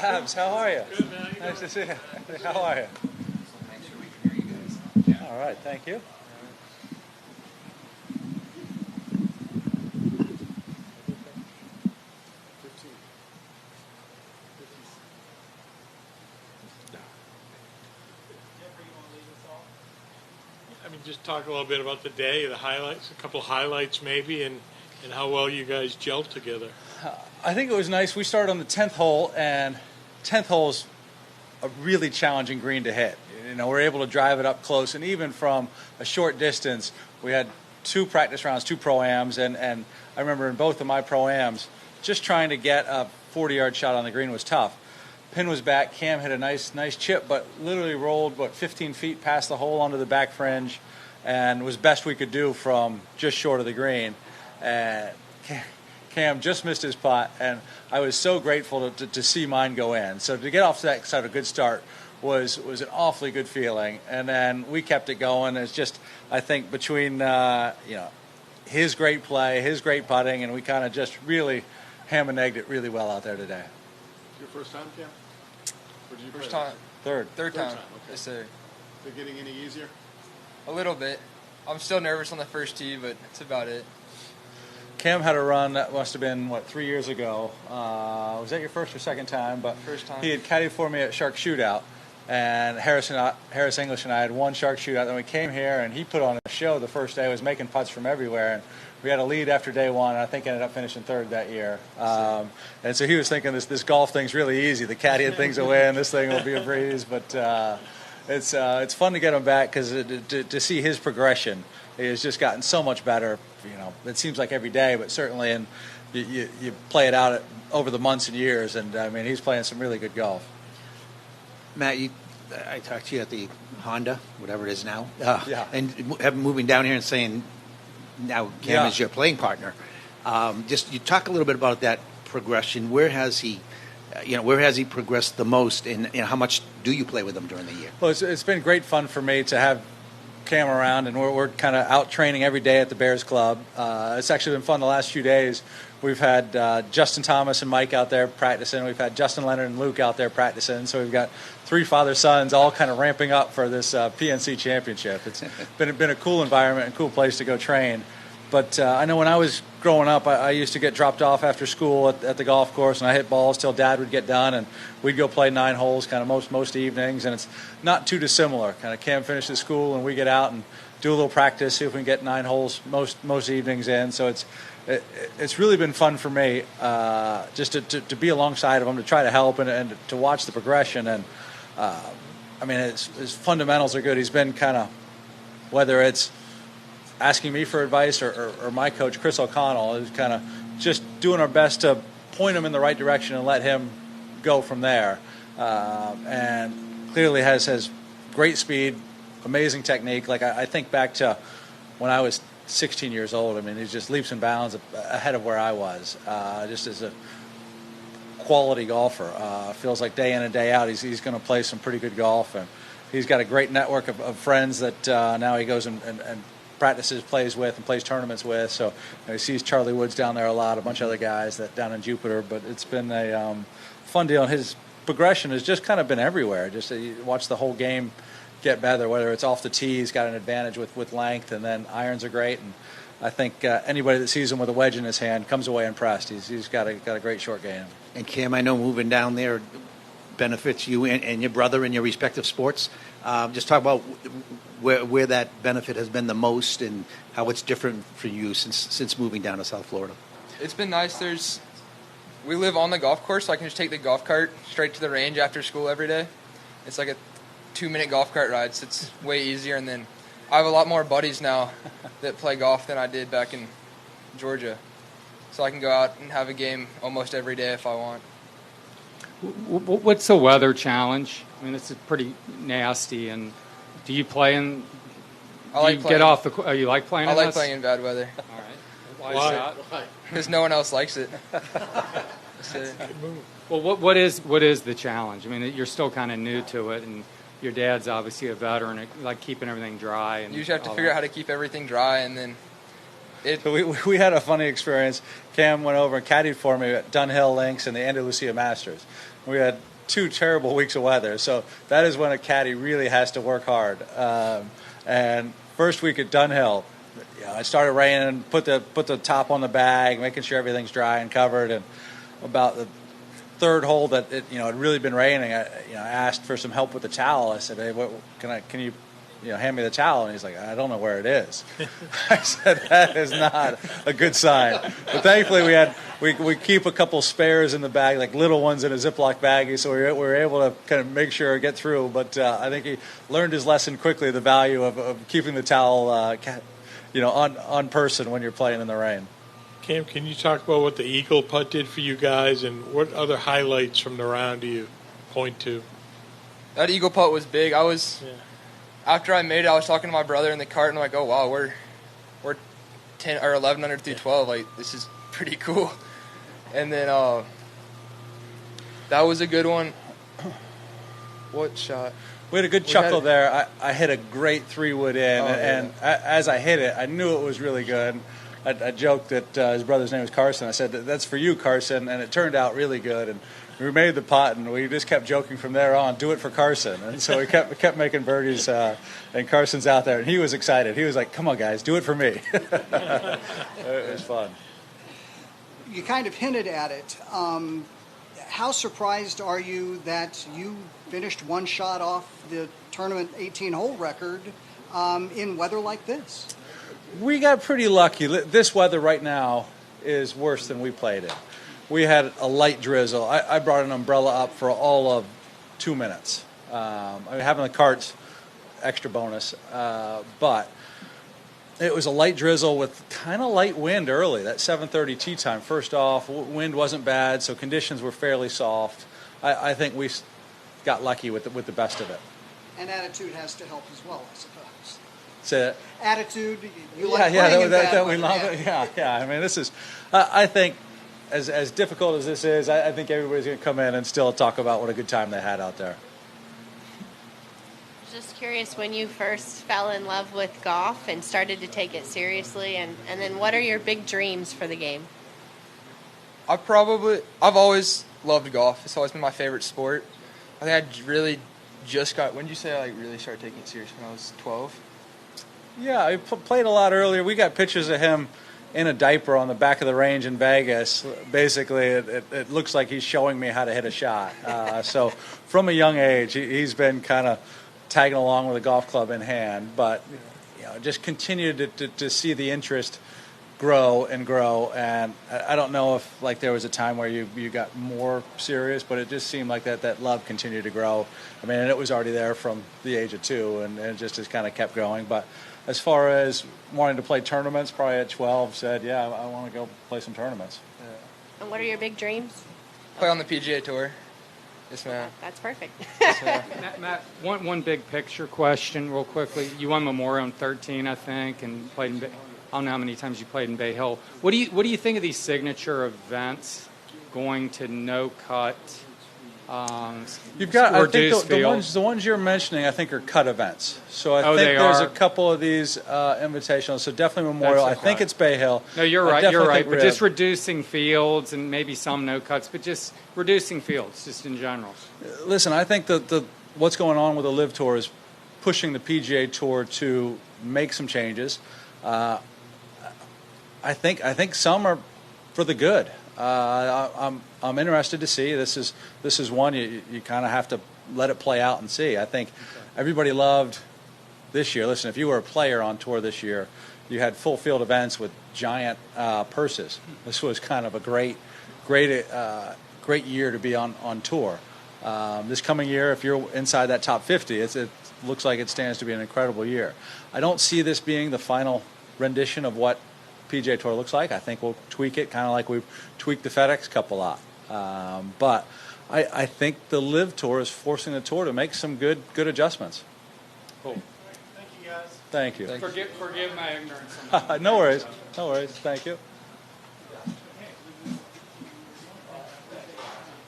Babs, how are you? Good, man. Nice to see you. How are you? Make sure we can hear you guys. All right, thank you. I mean, just talk a little bit about the day, the highlights, a couple highlights maybe, and how well you guys gelled together. I think it was nice. We started on the 10th hole, and 10th hole's a really challenging green to hit. You know, we're able to drive it up close, and even from a short distance, we had 2 practice rounds, 2 pro-ams, and I remember in both of my pro-ams, just trying to get a 40-yard shot on the green was tough. Pin was back. Cam hit a nice chip, but literally rolled, 15 feet past the hole onto the back fringe, and was best we could do from just short of the green. Cam just missed his putt, and I was so grateful to see mine go in. So to get off to that sort of good start was an awfully good feeling. And then we kept it going. It's just, I think, between his great play, his great putting, and we kind of just really ham and egged it really well out there today. Your first time, Cam? Or did you First play? time. Third Time. Okay. Yes, sir. Is it getting any easier? A little bit. I'm still nervous on the first tee, but that's about it. Cam had a run that must have been, 3 years ago. Was that your first or second time? But First time. He had caddied for me at Shark Shootout, and Harris English and I had one Shark Shootout. Then we came here, and he put on a show the first day. Was making putts from everywhere, and we had a lead after day one, and I think ended up finishing third that year. And so he was thinking this golf thing's really easy. The caddying thing's a win. This thing will be a breeze. But it's fun to get him back because to see his progression. He has just gotten so much better. You know, it seems like every day, but certainly, and you play it out over the months and years. And I mean, he's playing some really good golf. Matt, I talked to you at the Honda, whatever it is now. Yeah. And moving down here and saying, now Cam is your playing partner. Just you talk a little bit about that progression. Where has he progressed the most, and how much do you play with him during the year? Well, it's been great fun for me to have Cam around, and we're kind of out training every day at the Bears Club. It's actually been fun the last few days. We've had Justin Thomas and Mike out there practicing. We've had Justin Leonard and Luke out there practicing. So we've got 3 father-sons all kind of ramping up for this PNC championship. It's been a cool environment and cool place to go train. But I know when I was growing up, I used to get dropped off after school at the golf course, and I hit balls till Dad would get done, and we'd go play 9 holes kind of most evenings, and it's not too dissimilar. Kind of Cam finishes school, and we get out and do a little practice, see if we can get 9 holes most evenings in. So it's really been fun for me just to be alongside of him, to try to help and to watch the progression. And I mean, his fundamentals are good. He's been kind of, whether it's asking me for advice or my coach, Chris O'Connell, is kind of just doing our best to point him in the right direction and let him go from there. And clearly has great speed, amazing technique. Like I think back to when I was 16 years old. I mean, he's just leaps and bounds ahead of where I was, just as a quality golfer. Feels like day in and day out he's going to play some pretty good golf, and he's got a great network of friends that now he goes and practices, plays with, and plays tournaments with. So he sees Charlie Woods down there a lot, a bunch of other guys that down in Jupiter. But it's been a fun deal, and his progression has just kind of been everywhere. Just you watch the whole game get better, whether it's off the tee, he's got an advantage with length, and then irons are great. And I think anybody that sees him with a wedge in his hand comes away impressed. He's got a great short game. And Cam, I know moving down there benefits you and your brother in your respective sports. Just talk about where that benefit has been the most and how it's different for you since moving down to South Florida. It's been nice. We live on the golf course, so I can just take the golf cart straight to the range after school every day. It's like a 2-minute golf cart ride, so it's way easier. And then I have a lot more buddies now that play golf than I did back in Georgia. So I can go out and have a game almost every day if I want. What's the weather challenge? I mean, it's pretty nasty. And do you play in? I like playing. Get off the. You like playing? I like playing in bad weather. All right. Why is that? Because no one else likes it. Well, what is the challenge? I mean, you're still kind of new to it, and your dad's obviously a veteran, like keeping everything dry. And you just have to figure out how to keep everything dry, and then So we had a funny experience. Cam went over and caddied for me at Dunhill Links and the Andalusia Masters. We had 2 terrible weeks of weather, so that is when a caddy really has to work hard. And first week at Dunhill, it started raining. Put the top on the bag, making sure everything's dry and covered. And about the 3rd hole that it had really been raining, I asked for some help with the towel. I said, "Hey, can you hand me the towel?" And he's like, "I don't know where it is." I said, "That is not a good sign." But thankfully, we keep a couple spares in the bag, like little ones in a Ziploc baggie, so we were able to kind of make sure get through. But I think he learned his lesson quickly, the value of keeping the towel, on person when you're playing in the rain. Cam, can you talk about what the eagle putt did for you guys, and what other highlights from the round do you point to? That eagle putt was big. After I made it, I was talking to my brother in the cart, and I'm like, "Oh wow, we're 10 or 11 under through 12. Like, this is pretty cool." And then that was a good one. What shot? We had a good chuckle there. I hit a great 3-wood in, and as I hit it, I knew it was really good. I joked that his brother's name was Carson. I said, "That's for you, Carson," and it turned out really good. And we made the putt, and we just kept joking from there on, "Do it for Carson." And so we kept making birdies, and Carson's out there, and he was excited. He was like, "Come on, guys, do it for me." It was fun. You kind of hinted at it. How surprised are you that you finished 1 shot off the tournament 18-hole record in weather like this? We got pretty lucky. This weather right now is worse than we played in. We had a light drizzle. I brought an umbrella up for all of 2 minutes. Having the cart's extra bonus, but it was a light drizzle with kind of light wind early. That 7:30 tee time. First off, wind wasn't bad, so conditions were fairly soft. I think we got lucky with the best of it. And attitude has to help as well, I suppose. So, attitude, you like playing in bad that we weather, love it. Yeah. I mean, this is, I think, as difficult as this is, I think everybody's going to come in and still talk about what a good time they had out there. Just curious, when you first fell in love with golf and started to take it seriously, and then what are your big dreams for the game? I've always loved golf. It's always been my favorite sport. I think I really just when did you say I really started taking it serious? When I was 12? Yeah, I played a lot earlier. We got pictures of him in a diaper on the back of the range in Vegas. Basically, it looks like he's showing me how to hit a shot. So from a young age, he's been kind of tagging along with a golf club in hand. But just continued to see the interest grow and grow. And I don't know if there was a time where you got more serious, but it just seemed like that love continued to grow. I mean, and it was already there from the age of 2, and it just kind of kept going. But as far as wanting to play tournaments, probably at 12, said, yeah, I want to go play some tournaments. Yeah. And what are your big dreams? Play on the PGA Tour. Yes, ma'am. That's perfect. Matt, one big picture question real quickly. You won Memorial in 13, I think, and played in I don't know how many times you played in Bay Hill. What do you think of these signature events, going to no cut? You've got, I think field? the ones you're mentioning, I think, are cut events. So I think there's a couple of these invitationals. So definitely Memorial. That's okay. I think it's Bay Hill. No, you're right. But Rib. just reducing fields and maybe some no cuts, but just reducing fields, just in general. Listen, I think that what's going on with the LIV Tour is pushing the PGA Tour to make some changes. I think some are for the good. I'm interested to see. This is one you kind of have to let it play out and see. I think everybody loved this year. Listen, if you were a player on tour this year, you had full field events with giant purses. This was kind of a great year to be on tour. This coming year, if you're inside that top 50, it looks like it stands to be an incredible year. I don't see this being the final rendition of what PGA Tour looks like. I think we'll tweak it kind of like we've tweaked the FedEx Cup a lot. But I think the LIV Tour is forcing the tour to make some good adjustments. Cool. Thank you, guys. Thank you. Forgive my ignorance. No worries. Thank you.